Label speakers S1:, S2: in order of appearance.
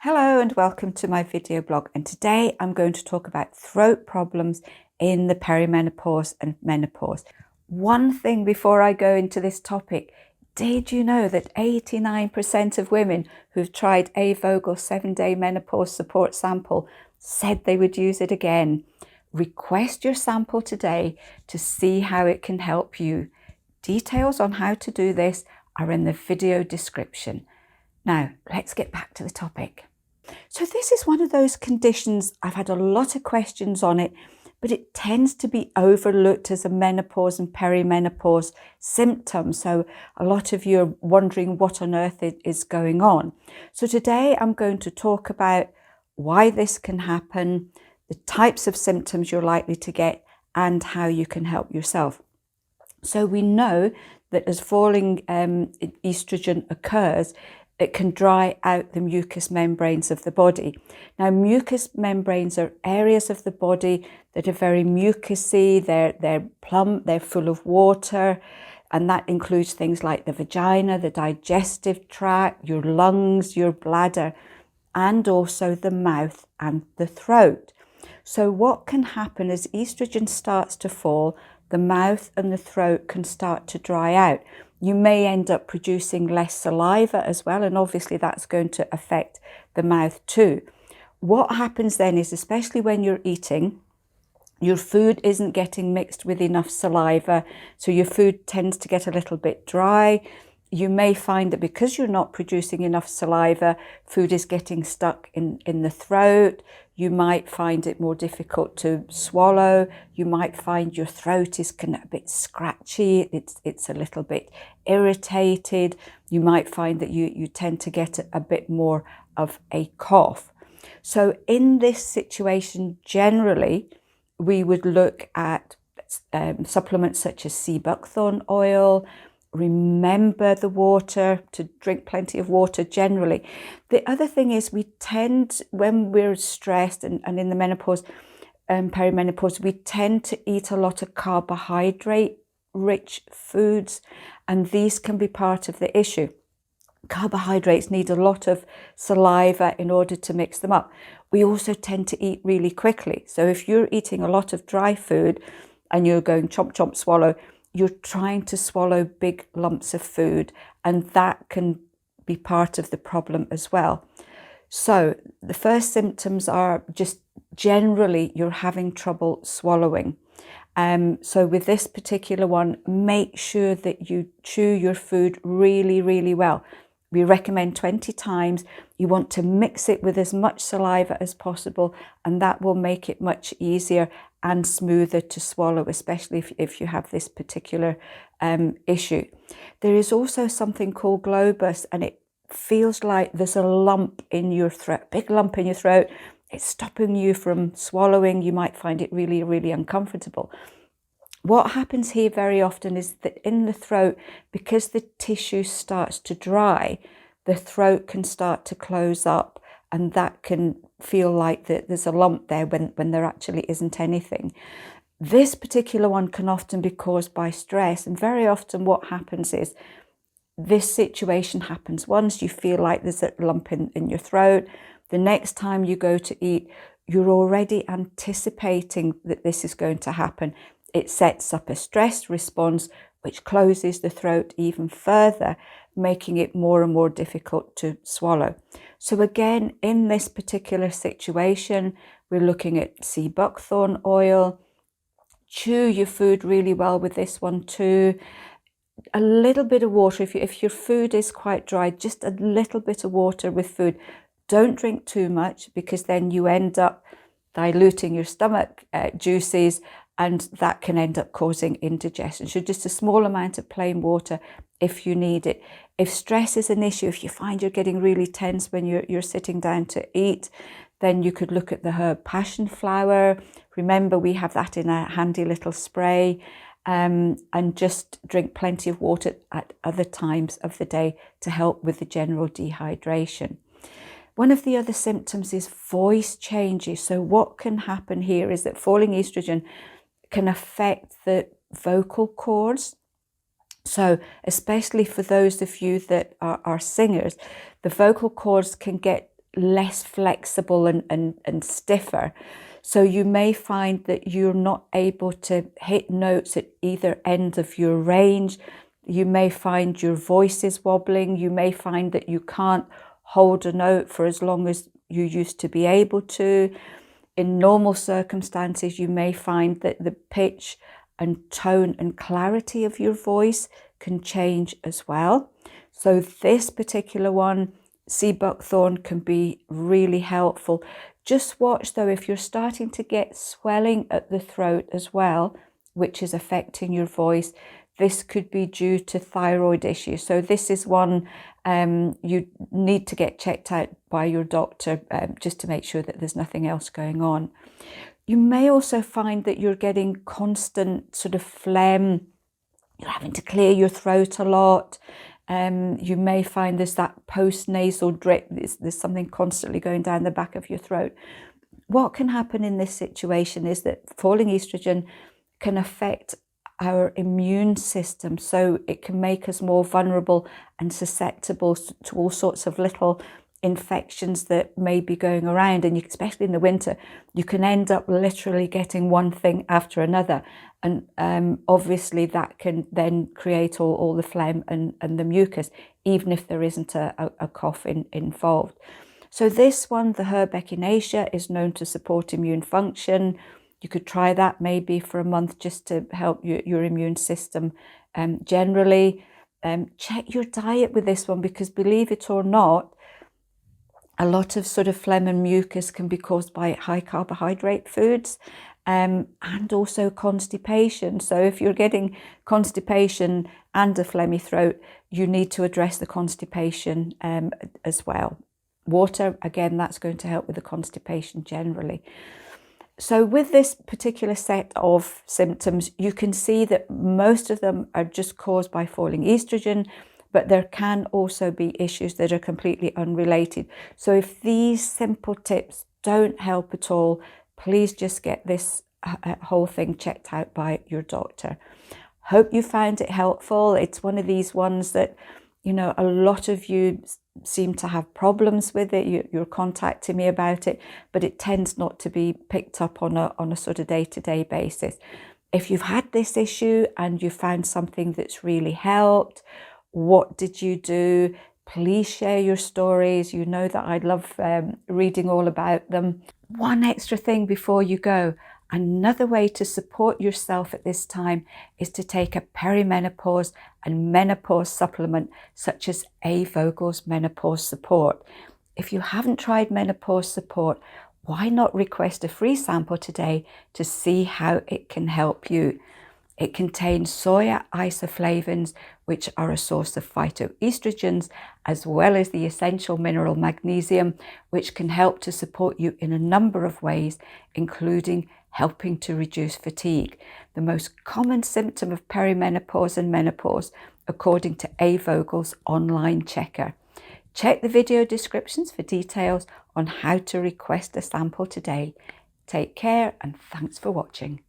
S1: Hello and welcome to my video blog, and today I'm going to talk about throat problems in the perimenopause and menopause. One thing before I go into this topic, did you know that 89% of women who've tried a Vogel 7-day menopause support sample said they would use it again? Request your sample today to see how it can help you. Details on how to do this are in the video description. Now, let's get back to the topic. So this is one of those conditions, I've had a lot of questions on it, but it tends to be overlooked as a menopause and perimenopause symptom. So a lot of you are wondering what on earth is going on. So today I'm going to talk about why this can happen, the types of symptoms you're likely to get, and how you can help yourself. So we know that as falling estrogen occurs, it can dry out the mucous membranes of the body. Now, mucous membranes are areas of the body that are very mucousy, they're plump, they're full of water, and that includes things like the vagina, the digestive tract, your lungs, your bladder, and also the mouth and the throat. So what can happen as estrogen starts to fall, the mouth and the throat can start to dry out. You may end up producing less saliva as well, and obviously that's going to affect the mouth too. What happens then is, especially when you're eating, your food isn't getting mixed with enough saliva, so your food tends to get a little bit dry. You may find that because you're not producing enough saliva, food is getting stuck in the throat. You might find it more difficult to swallow. You might find your throat is a bit scratchy. It's a little bit irritated. You might find that you tend to get a bit more of a cough. So in this situation, generally, we would look at supplements such as sea buckthorn oil. Remember the water, to drink plenty of water generally. The other thing is we tend, when we're stressed and in the menopause and perimenopause, we tend to eat a lot of carbohydrate-rich foods, and these can be part of the issue. Carbohydrates need a lot of saliva in order to mix them up. We also tend to eat really quickly. So if you're eating a lot of dry food and you're going chomp, chomp, swallow, you're trying to swallow big lumps of food, and that can be part of the problem as well. So the first symptoms are just generally you're having trouble swallowing. So with this particular one, make sure that you chew your food really, really well. We recommend 20 times. You want to mix it with as much saliva as possible, and that will make it much easier and smoother to swallow, especially if you have this particular issue. There is also something called Globus, and it feels like there's a lump in your throat, big lump in your throat. It's stopping you from swallowing. You might find it really, really uncomfortable. What happens here very often is that in the throat, because the tissue starts to dry, the throat can start to close up, and that can feel like that there's a lump there when there actually isn't anything. This particular one can often be caused by stress, and very often what happens is this situation happens once, you feel like there's a lump in your throat. The next time you go to eat, you're already anticipating that this is going to happen. It sets up a stress response, which closes the throat even further, making it more and more difficult to swallow. So again, in this particular situation, we're looking at sea buckthorn oil. Chew your food really well with this one too. A little bit of water. If your food is quite dry, just a little bit of water with food. Don't drink too much, because then you end up diluting your stomach juices, and that can end up causing indigestion. So just a small amount of plain water if you need it. If stress is an issue, if you find you're getting really tense when you're sitting down to eat, then you could look at the herb passion flower. Remember, we have that in a handy little spray, and just drink plenty of water at other times of the day to help with the general dehydration. One of the other symptoms is voice changes. So what can happen here is that falling estrogen can affect the vocal cords. So especially for those of you that are singers, the vocal cords can get less flexible and stiffer. So you may find that you're not able to hit notes at either end of your range. You may find your voice is wobbling. You may find that you can't hold a note for as long as you used to be able to. In normal circumstances, you may find that the pitch and tone and clarity of your voice can change as well. So this particular one, sea buckthorn, can be really helpful. Just watch though, if you're starting to get swelling at the throat as well, which is affecting your voice, this could be due to thyroid issues. So this is one you need to get checked out by your doctor just to make sure that there's nothing else going on. You may also find that you're getting constant sort of phlegm. You're having to clear your throat a lot. You may find there's that post-nasal drip. There's something constantly going down the back of your throat. What can happen in this situation is that falling estrogen can affect our immune system, so it can make us more vulnerable and susceptible to all sorts of little infections that may be going around. And especially in the winter, you can end up literally getting one thing after another, and obviously that can then create all the phlegm and the mucus, even if there isn't a cough involved. So this one, the herb Echinacea, is known to support immune function. You could try that maybe for a month just to help your immune system generally. Check your diet with this one, because believe it or not, a lot of sort of phlegm and mucus can be caused by high carbohydrate foods and also constipation. So if you're getting constipation and a phlegmy throat, you need to address the constipation as well. Water, again, that's going to help with the constipation generally. So with this particular set of symptoms, you can see that most of them are just caused by falling estrogen, but there can also be issues that are completely unrelated. So if these simple tips don't help at all, please just get this whole thing checked out by your doctor. Hope you found it helpful. It's one of these ones that, you know, a lot of you seem to have problems with it. You're contacting me about it, but it tends not to be picked up on a sort of day-to-day basis. If you've had this issue and you found something that's really helped, what did you do? Please share your stories. You know that I love reading all about them. One extra thing before you go. Another way to support yourself at this time is to take a perimenopause and menopause supplement, such as Vogel's Menopause Support. If you haven't tried Menopause Support, why not request a free sample today to see how it can help you? It contains soya isoflavones, which are a source of phytoestrogens, as well as the essential mineral magnesium, which can help to support you in a number of ways, including helping to reduce fatigue, the most common symptom of perimenopause and menopause, according to Vogel's online checker. Check the video descriptions for details on how to request a sample today. Take care and thanks for watching.